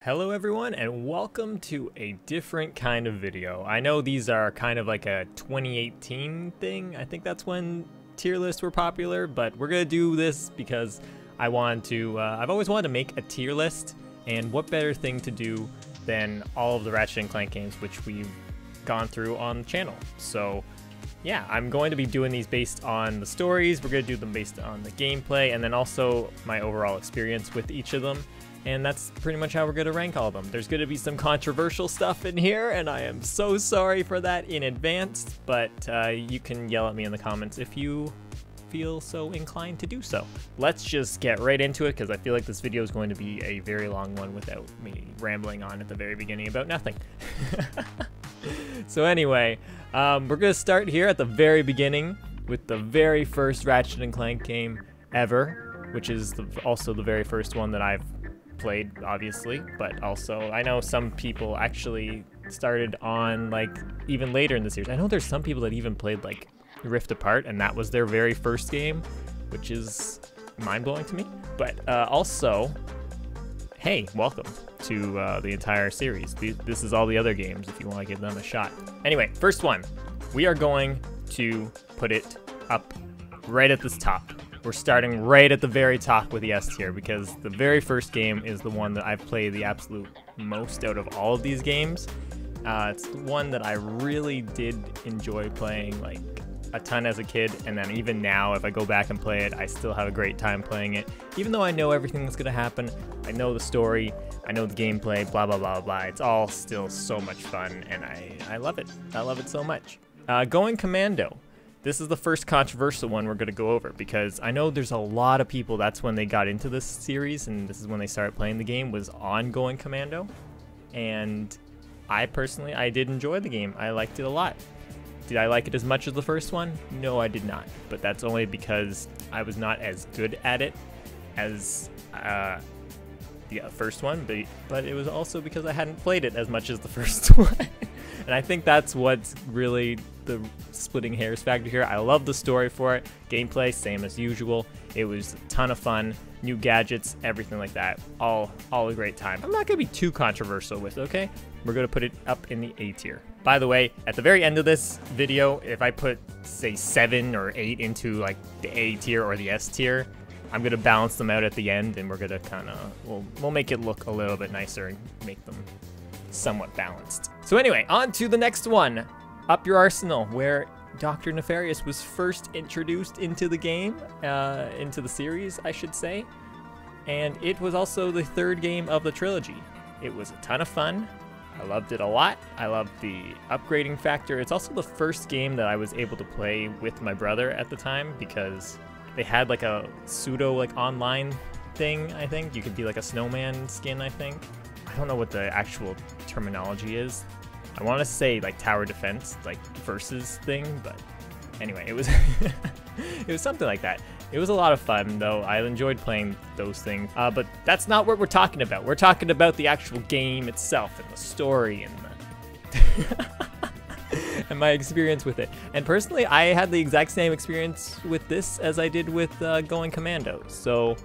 Hello everyone and welcome to a different kind of video. I know these are kind of like a 2018 thing. I think that's when tier lists were popular, but we're gonna do this because I want to, I've always wanted to make a tier list, and what better thing to do than all of the Ratchet & Clank games which we've gone through on the channel. So yeah, I'm going to be doing these based on the stories, we're going to do them based on the gameplay, and then also my overall experience with each of them. And that's pretty much how we're going to rank all of them. There's going to be some controversial stuff in here, and I am so sorry for that in advance, but you can yell at me in the comments if you feel so inclined to do so. Let's just get right into it, because I feel like this video is going to be a very long one without me rambling on at the very beginning about nothing. So anyway, we're going to start here at the very beginning with the very first Ratchet & Clank game ever, which is also the very first one that I've played, obviously, but also I know some people actually started on like even later in the series. I know there's some people that even played like Rift Apart and that was their very first game, which is mind-blowing to me. But also, hey, welcome to the entire series. This is all the other games if you want to give them a shot. Anyway, first one, we are going to put it up right at this top. We're starting right at the very top with the S tier because the very first game is the one that I've played the absolute most out of all of these games. It's the one that I really did enjoy playing like a ton as a kid, and then even now if I go back and play it, I still have a great time playing it. Even though I know everything that's going to happen, I know the story, I know the gameplay, blah blah blah blah. It's all still so much fun, and I love it. I love it so much. Going Commando. This is the first controversial one we're going to go over because I know there's a lot of people, that's when they got into this series and this is when they started playing the game, was on Going Commando. And I personally, I did enjoy the game. I liked it a lot. Did I like it as much as the first one? No, I did not. But that's only because I was not as good at it as the first one, but it was also because I hadn't played it as much as the first one. And I think that's what's really the splitting hairs factor here. I love the story for it. Gameplay, same as usual. It was a ton of fun. New gadgets, everything like that. All a great time. I'm not going to be too controversial with it, okay? We're going to put it up in the A tier. By the way, at the very end of this video, if I put, say, 7 or 8 into like the A tier or the S tier, I'm going to balance them out at the end, and we're going to kind of, we'll make it look a little bit nicer and make them somewhat balanced. So anyway, on to the next one. Up Your Arsenal, where Dr. Nefarious was first introduced into the game, into the series, I should say. And it was also the third game of the trilogy. It was a ton of fun. I loved it a lot. I loved the upgrading factor. It's also the first game that I was able to play with my brother at the time because they had like a pseudo like online thing, I think. You could be like a snowman skin, I think. I don't know what the actual terminology is. I want to say like tower defense, like versus thing, but anyway, it was it was something like that. It was a lot of fun though. I enjoyed playing those things, but that's not what we're talking about. We're talking about the actual game itself and the story and the and my experience with it. And personally, I had the exact same experience with this as I did with Going Commando. So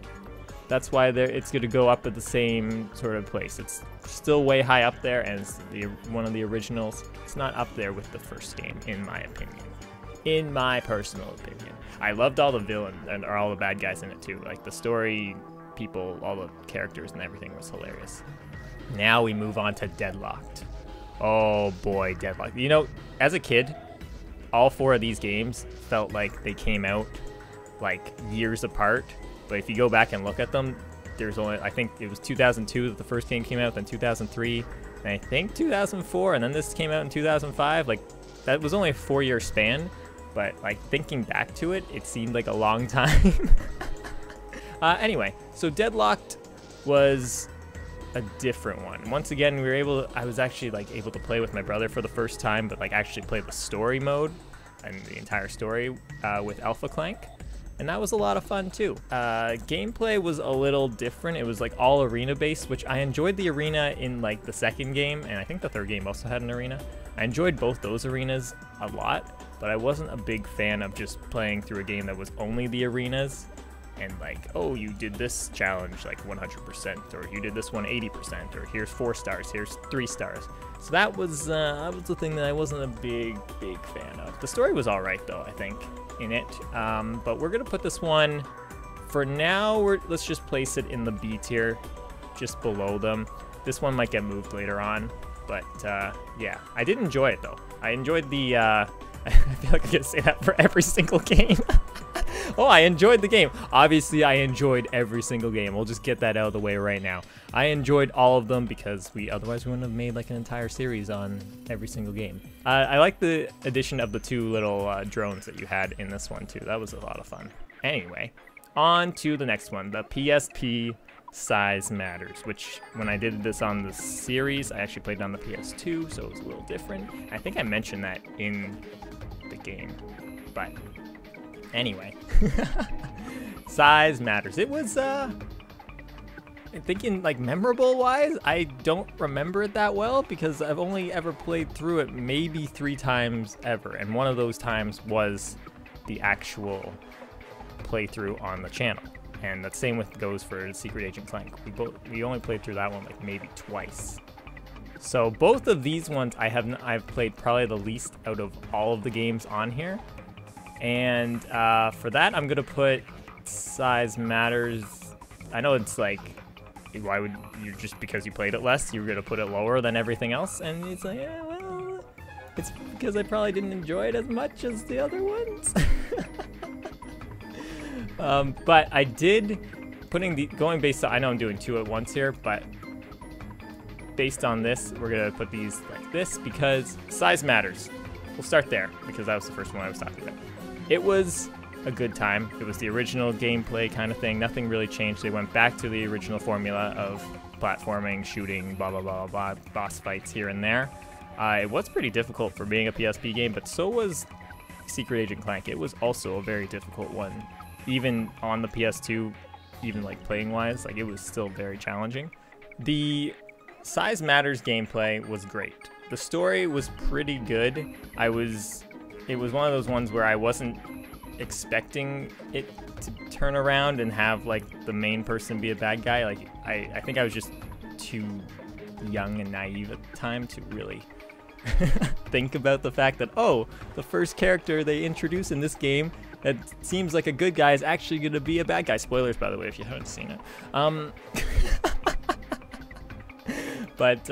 that's why it's going to go up at the same sort of place. It's still way high up there, and it's one of the originals. It's not up there with the first game, in my opinion. In my personal opinion. I loved all the villains and all the bad guys in it too. Like the story, people, all the characters and everything was hilarious. Now we move on to Deadlocked. Oh boy, Deadlocked. You know, as a kid, all 4 of these games felt like they came out like years apart. But if you go back and look at them, there's only, I think it was 2002 that the first game came out, then 2003, and I think 2004, and then this came out in 2005. Like, that was only a 4-year span, but like thinking back to it, it seemed like a long time. Anyway, so Deadlocked was a different one. Once again, I was actually like able to play with my brother for the first time, but like actually play the story mode and the entire story with Alpha Clank. And that was a lot of fun too. Gameplay was a little different. It was like all arena based, which I enjoyed the arena in like the second game, and I think the third game also had an arena. I enjoyed both those arenas a lot, but I wasn't a big fan of just playing through a game that was only the arenas. and like, oh, you did this challenge like 100%, or you did this one 80%, or here's 4 stars, here's 3 stars. So that was the thing that I wasn't a big fan of. The story was all right though, I think, in it. But we're gonna put this one, for now, let's just place it in the B tier, just below them. This one might get moved later on, but yeah, I did enjoy it though. I enjoyed the, I feel like I gotta say that for every single game. Oh, I enjoyed the game. Obviously, I enjoyed every single game. We'll just get that out of the way right now. I enjoyed all of them because otherwise we wouldn't have made like an entire series on every single game. I like the addition of the 2 little drones that you had in this one too. That was a lot of fun. Anyway, on to the next one, the PSP Size Matters, which when I did this on the series, I actually played it on the PS2, so it was a little different. I think I mentioned that in the game, but anyway. Size Matters. It was, thinking like memorable wise, I don't remember it that well because I've only ever played through it maybe 3 times ever, and one of those times was the actual playthrough on the channel. And the same goes for Secret Agent Clank. We only played through that one like maybe twice. So both of these ones I've played probably the least out of all of the games on here. And for that, I'm gonna put Size Matters. I know it's like, why would you, just because you played it less, you're gonna put it lower than everything else? And it's like, yeah, well, it's because I probably didn't enjoy it as much as the other ones. But I did, going based on, I know I'm doing 2 at once here, but based on this, we're gonna put these like this because Size Matters. We'll start there because that was the first one I was talking about. It was a good time. It was the original gameplay kind of thing. Nothing really changed. They went back to the original formula of platforming, shooting, blah, blah, blah, blah, boss fights here and there. It was pretty difficult for being a PSP game, but so was Secret Agent Clank. It was also a very difficult one. Even on the PS2, even like playing wise, like it was still very challenging. The Size Matters gameplay was great. The story was pretty good. It was one of those ones where I wasn't expecting it to turn around and have like the main person be a bad guy. Like I think I was just too young and naive at the time to really think about the fact that, oh, the first character they introduce in this game that seems like a good guy is actually going to be a bad guy. Spoilers, by the way, if you haven't seen it. But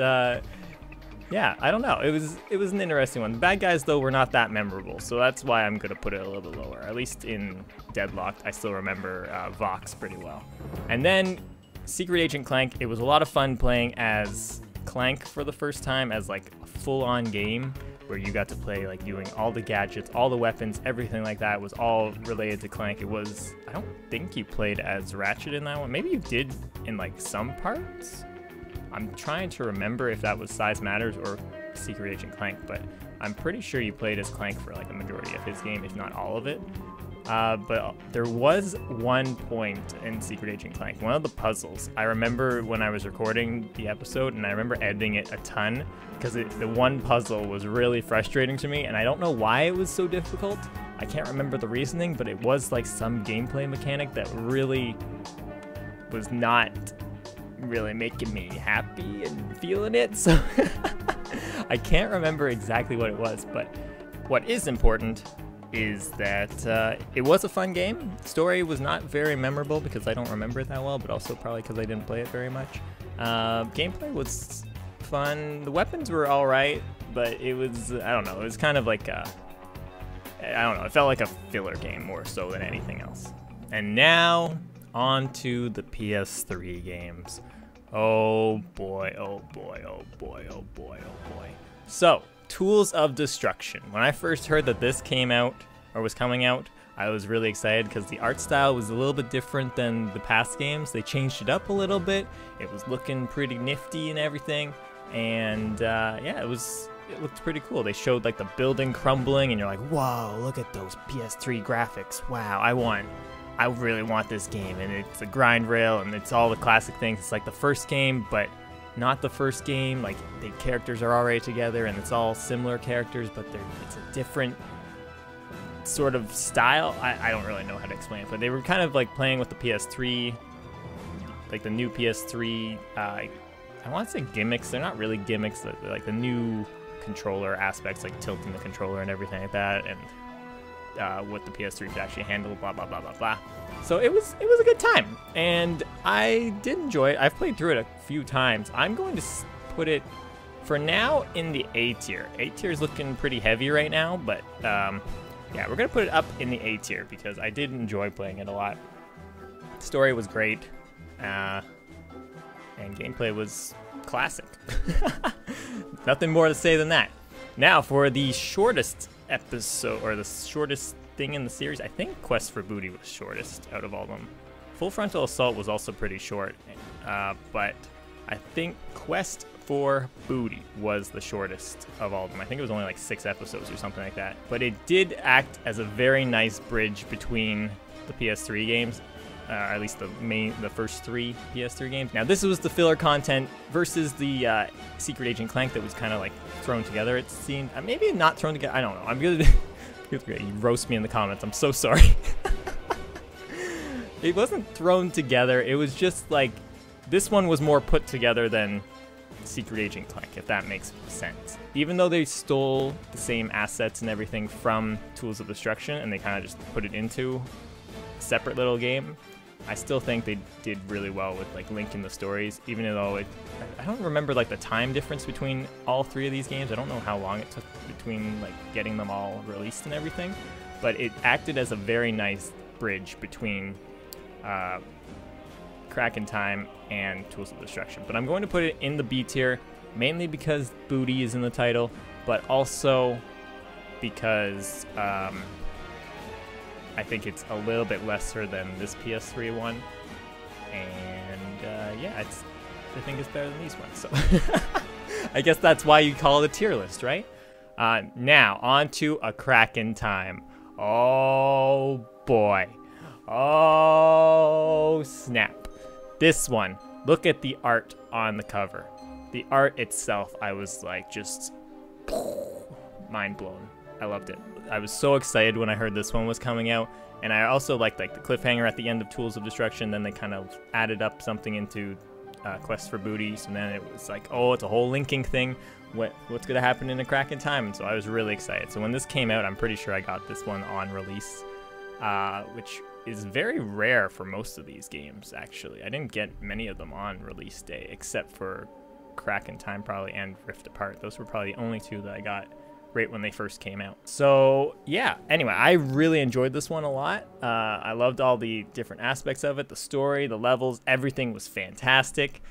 yeah, I don't know. It was an interesting one. The bad guys, though, were not that memorable, so that's why I'm going to put it a little bit lower. At least in Deadlocked, I still remember Vox pretty well. And then Secret Agent Clank, it was a lot of fun playing as Clank for the first time, as like a full-on game where you got to play like doing all the gadgets, all the weapons, everything like that was all related to Clank. It was, I don't think you played as Ratchet in that one. Maybe you did in like some parts. I'm trying to remember if that was Size Matters or Secret Agent Clank, but I'm pretty sure you played as Clank for like a majority of his game, if not all of it. But there was one point in Secret Agent Clank, one of the puzzles. I remember when I was recording the episode, and I remember editing it a ton, because the one puzzle was really frustrating to me, and I don't know why it was so difficult. I can't remember the reasoning, but it was like some gameplay mechanic that really was not really making me happy and feeling it, so I can't remember exactly what it was, but what is important is that it was a fun game. The story was not very memorable because I don't remember it that well, but also probably because I didn't play it very much. Gameplay was fun. The weapons were all right, but it was, I don't know, it was kind of like a, I don't know, it felt like a filler game more so than anything else. And now, on to the PS3 games. Oh boy, oh boy, oh boy, oh boy, oh boy. So, Tools of Destruction. When I first heard that this came out, or was coming out, I was really excited because the art style was a little bit different than the past games. They changed it up a little bit. It was looking pretty nifty and everything. And yeah, it looked pretty cool. They showed like the building crumbling and you're like, whoa, look at those PS3 graphics. Wow, I really want this game. And it's a grind rail and it's all the classic things. It's like the first game, but not the first game. Like the characters are already together and it's all similar characters, but it's a different sort of style. I don't really know how to explain it, but they were kind of like playing with the PS3, like the new PS3. I want to say gimmicks. They're not really gimmicks. They're like the new controller aspects, like tilting the controller and everything like that, and what the PS3 could actually handle. Blah blah blah blah blah. So it was a good time, and I did enjoy it. I've played through it a few times. I'm going to put it for now in the A tier. A tier is looking pretty heavy right now, but yeah, we're gonna put it up in the A tier because I did enjoy playing it a lot. The story was great, and gameplay was classic. Nothing more to say than that. Now for the shortest episode, or the shortest thing in the series, I think Quest for Booty was shortest out of all of them. Full Frontal Assault was also pretty short, but I think Quest for Booty was the shortest of all of them. I think it was only like 6 episodes or something like that. But it did act as a very nice bridge between the PS3 games, at least the first 3 PS3 games. Now this was the filler content versus the Secret Agent Clank that was kind of like thrown together. It seemed maybe not thrown together. I don't know. I'm gonna you roast me in the comments. I'm so sorry. It wasn't thrown together. It was just like this one was more put together than Secret Agent Clank, if that makes sense. Even though they stole the same assets and everything from Tools of Destruction and they kind of just put it into a separate little game, I still think they did really well with like linking the stories, even though I don't remember like the time difference between all 3 of these games. I don't know how long it took between like getting them all released and everything, but it acted as a very nice bridge between Crack in Time and Tools of Destruction. But I'm going to put it in the B tier, mainly because Booty is in the title, but also because I think it's a little bit lesser than this PS3 one, and yeah, I think it's better than these ones. So I guess that's why you call it a tier list, right? Now on to A Crack in Time. Oh boy. Oh snap. This one, look at the art on the cover. The art itself, I was like just mind blown. I loved it. I was so excited when I heard this one was coming out, and I also liked like the cliffhanger at the end of Tools of Destruction. Then they kind of added up something into Quest for Booty, so then it was like, oh, it's a whole linking thing. What's gonna happen in A Crack in Time? And so I was really excited. So when this came out, I'm pretty sure I got this one on release, which is very rare for most of these games, actually. I didn't get many of them on release day, except for Crack in Time probably and Rift Apart. Those were probably the only 2 that I got right when they first came out. So yeah, anyway, I really enjoyed this one a lot. I loved all the different aspects of it, the story, the levels, everything was fantastic.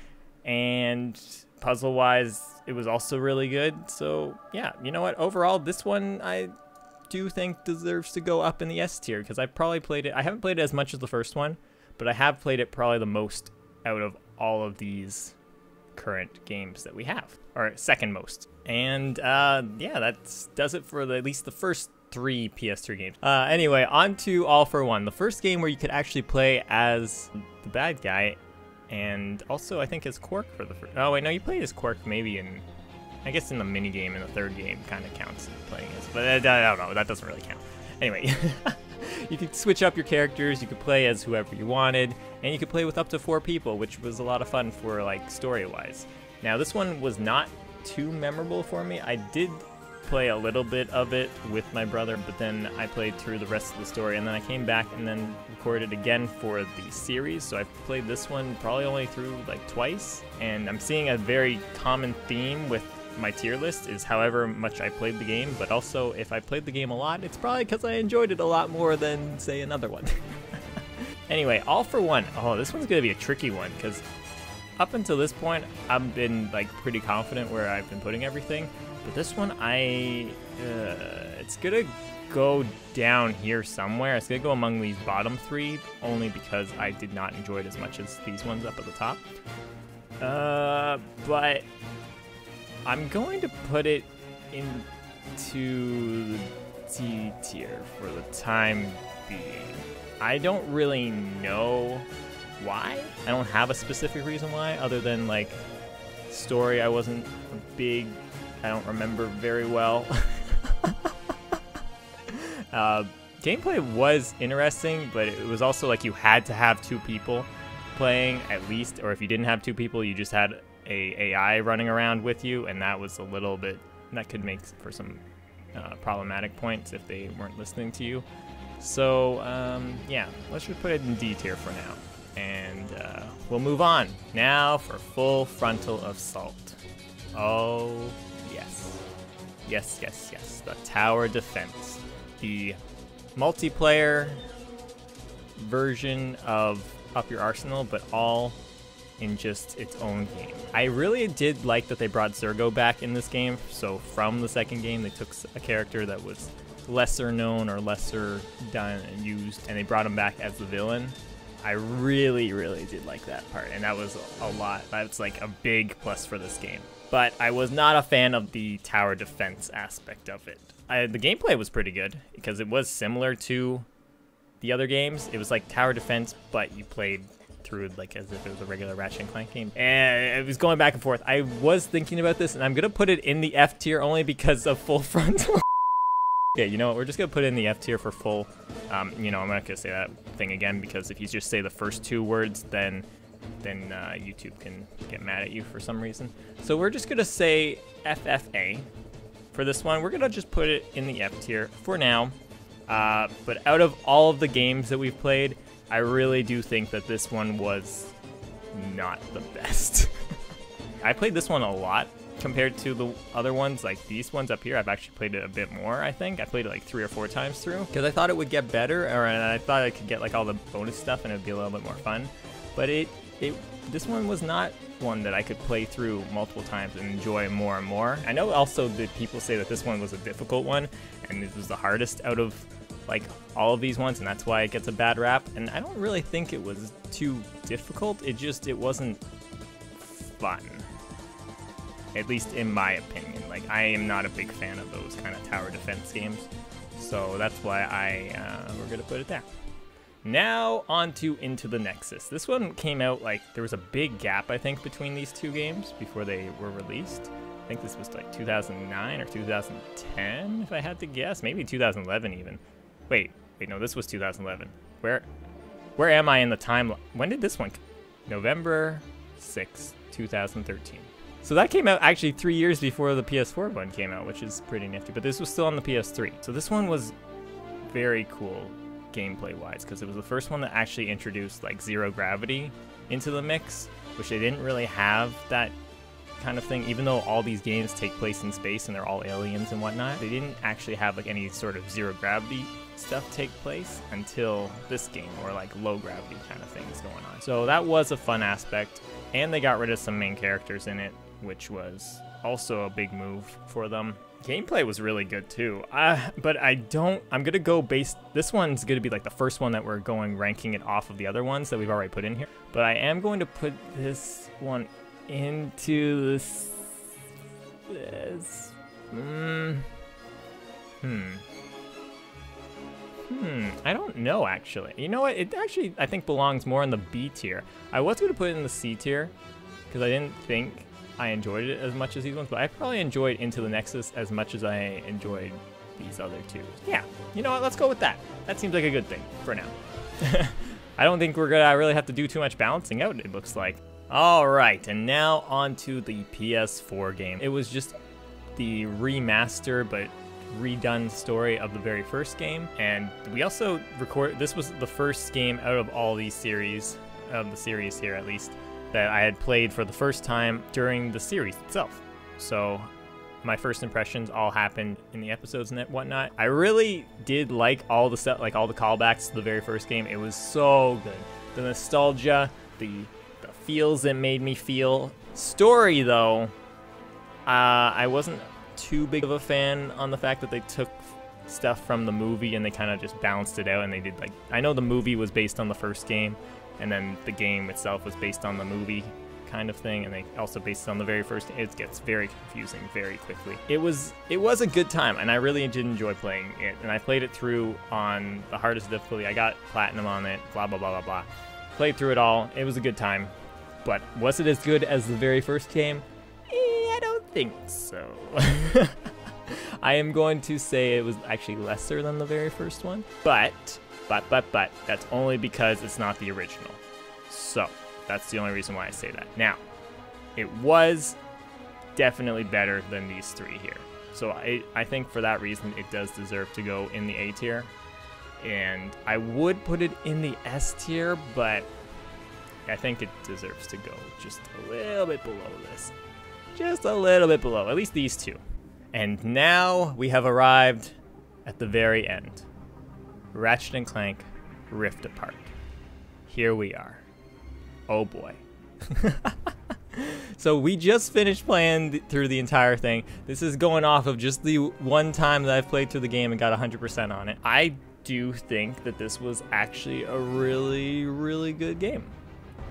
And puzzle-wise, it was also really good. So yeah, you know what? Overall, this one I do think deserves to go up in the S tier because I probably played it. I haven't played it as much as the first one, but I have played it probably the most out of all of these current games that we have, or second most. And yeah, that does it for at least the first 3 PS3 games. Anyway, on to All for One, the first game where you could actually play as the bad guy, and also I think as Quark for the first. Oh wait, no, you played as Quark maybe in, I guess in the mini game in the 3rd game kind of counts playing as, but I don't know, that doesn't really count. Anyway, you could switch up your characters, you could play as whoever you wanted, and you could play with up to 4 people, which was a lot of fun for like story-wise. Now this one was not too memorable for me. I did play a little bit of it with my brother, but then I played through the rest of the story, and then I came back and then recorded again for the series. So I've played this one probably only through like twice, and I'm seeing a very common theme with my tier list is however much I played the game, but also if I played the game a lot, it's probably because I enjoyed it a lot more than, say, another one. Anyway, All for One. Oh, this one's going to be a tricky one because up until this point, I've been like pretty confident where I've been putting everything, but this one, it's going to go down here somewhere. It's going to go among these bottom 3 only because I did not enjoy it as much as these ones up at the top. But I'm going to put it into the D tier for the time being. I don't really know why. I don't have a specific reason why, other than like story I wasn't big. I don't remember very well. gameplay was interesting, but it was also like you had to have 2 people playing at least, or if you didn't have 2 people, you just had a AI running around with you, and that was a little bit, that could make for some problematic points if they weren't listening to you. So yeah, let's just put it in D tier for now, and we'll move on now for Full Frontal Assault. Oh yes, yes, yes, yes, the tower defense, the multiplayer version of Up Your Arsenal, but all in just its own game. I really did like that they brought Zergo back in this game. So from the second game, they took a character that was lesser known or lesser done and used, and they brought him back as the villain. I really, really did like that part, and that was a lot. That's like a big plus for this game. But I was not a fan of the tower defense aspect of it. The gameplay was pretty good because it was similar to the other games. It was like tower defense, but you played through like as if it was a regular Ratchet & Clank game, and it was going back and forth. I was thinking about this, and I'm gonna put it in the F tier only because of Full Frontal. Yeah, you know what? We're just gonna put it in the F tier for full. You know, I'm not gonna say that thing again because if you just say the first 2 words, then YouTube can get mad at you for some reason. So we're just gonna say FFA for this one. We're gonna just put it in the F tier for now. But out of all of the games that we've played, I really do think that this one was not the best. I played this one a lot compared to the other ones. Like these ones up here, I've actually played it a bit more, I think. I played it like 3 or 4 times through because I thought it would get better, or I thought I could get like all the bonus stuff and it'd be a little bit more fun. But this one was not one that I could play through multiple times and enjoy more and more. I know also that people say that this one was a difficult one and it was the hardest out of like all of these ones, and that's why it gets a bad rap. And I don't really think it was too difficult. It wasn't fun, at least in my opinion. Like I am not a big fan of those kind of tower defense games, so that's why we're gonna put it there. Now on to Into the Nexus. This one came out like there was a big gap, I think, between these 2 games before they were released. I think this was like 2009 or 2010, if I had to guess. Maybe 2011 even. Wait, no, this was 2011. Where am I in the timeline? When did this one come? November 6, 2013. So that came out actually 3 years before the PS4 one came out, which is pretty nifty. But this was still on the PS3. So this one was very cool gameplay-wise because it was the first one that actually introduced like zero gravity into the mix, which they didn't really have that kind of thing. Even though all these games take place in space and they're all aliens and whatnot, they didn't actually have like any sort of zero gravity stuff take place until this game, or like low gravity kind of things going on. So that was a fun aspect, and they got rid of some main characters in it, which was also a big move for them. Gameplay was really good too, but I'm gonna go this one's gonna be like the first one that we're going ranking it off of the other ones that we've already put in here, but I am going to put this one into this I don't know actually. You know what? It actually I think belongs more in the B tier. I was going to put it in the C tier because I didn't think I enjoyed it as much as these ones, but I probably enjoyed Into the Nexus as much as I enjoyed these other 2. Yeah, you know what? Let's go with that. That seems like a good thing for now. I don't think we're gonna really have to do too much balancing out, it looks like. All right, and now on to the PS4 game. It was just the remaster, but redone story of the very first game, and we also this was the first game out of all these series, of the series here at least, that I had played for the first time during the series itself. So my first impressions all happened in the episodes and whatnot. I really did like all the stuff, like all the callbacks to the very first game. It was so good. The nostalgia, the feels it made me feel. Story though, I wasn't too big of a fan on the fact that they took stuff from the movie and they kind of just balanced it out, and they did like, I know the movie was based on the first game, and then the game itself was based on the movie kind of thing, and they also based it on the very first. It gets very confusing very quickly. It was a good time, and I really did enjoy playing it, and I played it through on the hardest difficulty. I got platinum on it, blah blah blah blah blah. Played through it all. It was a good time, but was it as good as the very first game? I don't think so. I am going to say it was actually lesser than the very first one, but that's only because it's not the original. So that's the only reason why I say that. Now, it was definitely better than these three here. So I think for that reason, it does deserve to go in the A tier. And I would put it in the S tier, but I think it deserves to go just a little bit below this. Just a little bit below, at least these two. And now we have arrived at the very end. Ratchet & Clank Rift Apart. Here we are. Oh boy. So we just finished playing through the entire thing. This is going off of just the one time that I've played through the game and got 100% on it. I do think that this was actually a really, really good game.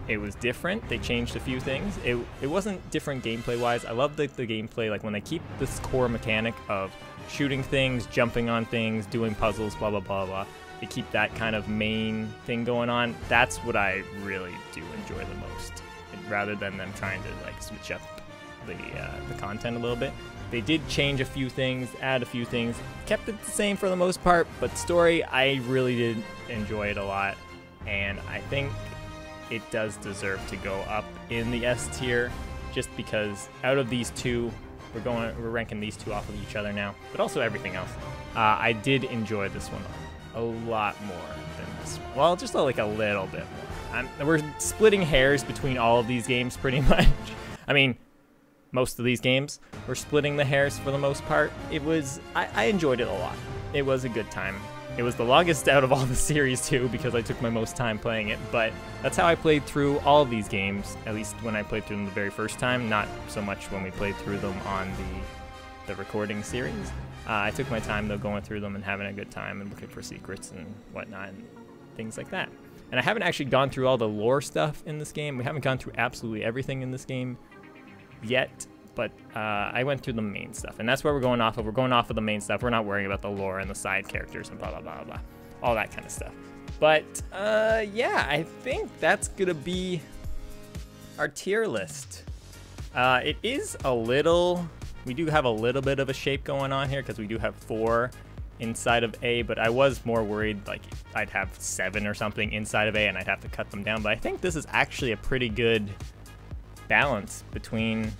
It was different. They changed a few things. It wasn't different gameplay-wise. I love the gameplay, like when they keep this core mechanic of shooting things, jumping on things, doing puzzles, blah, blah, blah, blah. They keep that kind of main thing going on. That's what I really do enjoy the most, rather than them trying to like switch up the content a little bit. They did change a few things, add a few things, kept it the same for the most part, but story, I really did enjoy it a lot, and I think it does deserve to go up in the S tier, just because out of these two, we're ranking these two off of each other now, but also everything else. I did enjoy this one a lot more than this one. Well, just like a little bit more. We're splitting hairs between all of these games pretty much. I mean, most of these games, we're splitting the hairs for the most part. I enjoyed it a lot. It was a good time. It was the longest out of all the series too, because I took my most time playing it, but that's how I played through all of these games, at least when I played through them the very first time, not so much when we played through them on the recording series. I took my time though going through them and having a good time and looking for secrets and whatnot and things like that. And I haven't actually gone through all the lore stuff in this game. We haven't gone through absolutely everything in this game yet, but I went through the main stuff, and that's what we're going off of. We're going off of the main stuff. We're not worrying about the lore and the side characters and blah, blah, blah, blah, all that kind of stuff. But yeah, I think that's gonna be our tier list. It is a little, we do have a little bit of a shape going on here because we do have 4 inside of A, but I was more worried like I'd have 7 or something inside of A and I'd have to cut them down. But I think this is actually a pretty good balance between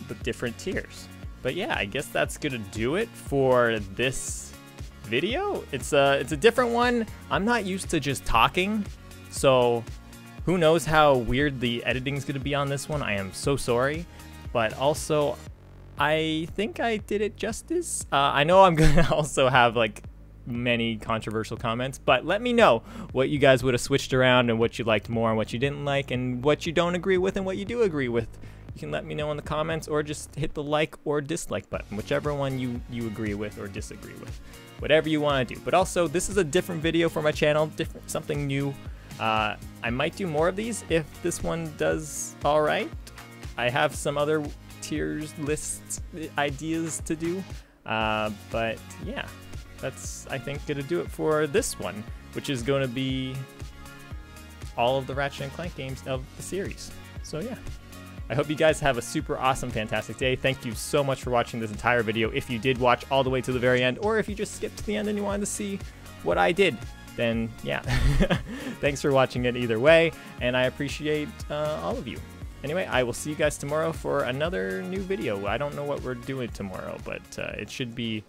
the different tiers. But yeah, I guess that's gonna do it for this video. It's a different one. I'm not used to just talking, so who knows how weird the editing's gonna be on this one. I am so sorry, but also I think I did it justice. I know I'm gonna also have like many controversial comments, but let me know what you guys would have switched around and what you liked more and what you didn't like and what you don't agree with and what you do agree with. You can let me know in the comments or just hit the like or dislike button, whichever one you agree with or disagree with, whatever you want to do. But also, this is a different video for my channel, something new. I might do more of these if this one does all right. I have some other tiers lists ideas to do, but yeah, that's I think gonna do it for this one, which is going to be all of the Ratchet & Clank games of the series. So yeah, I hope you guys have a super awesome, fantastic day. Thank you so much for watching this entire video. If you did watch all the way to the very end, or if you just skipped to the end and you wanted to see what I did, then yeah, thanks for watching it either way, and I appreciate all of you. Anyway, I will see you guys tomorrow for another new video. I don't know what we're doing tomorrow, but it should be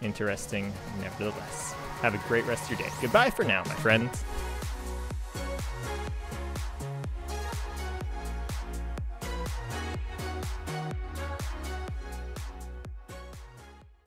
interesting nevertheless. Have a great rest of your day. Goodbye for now, my friends.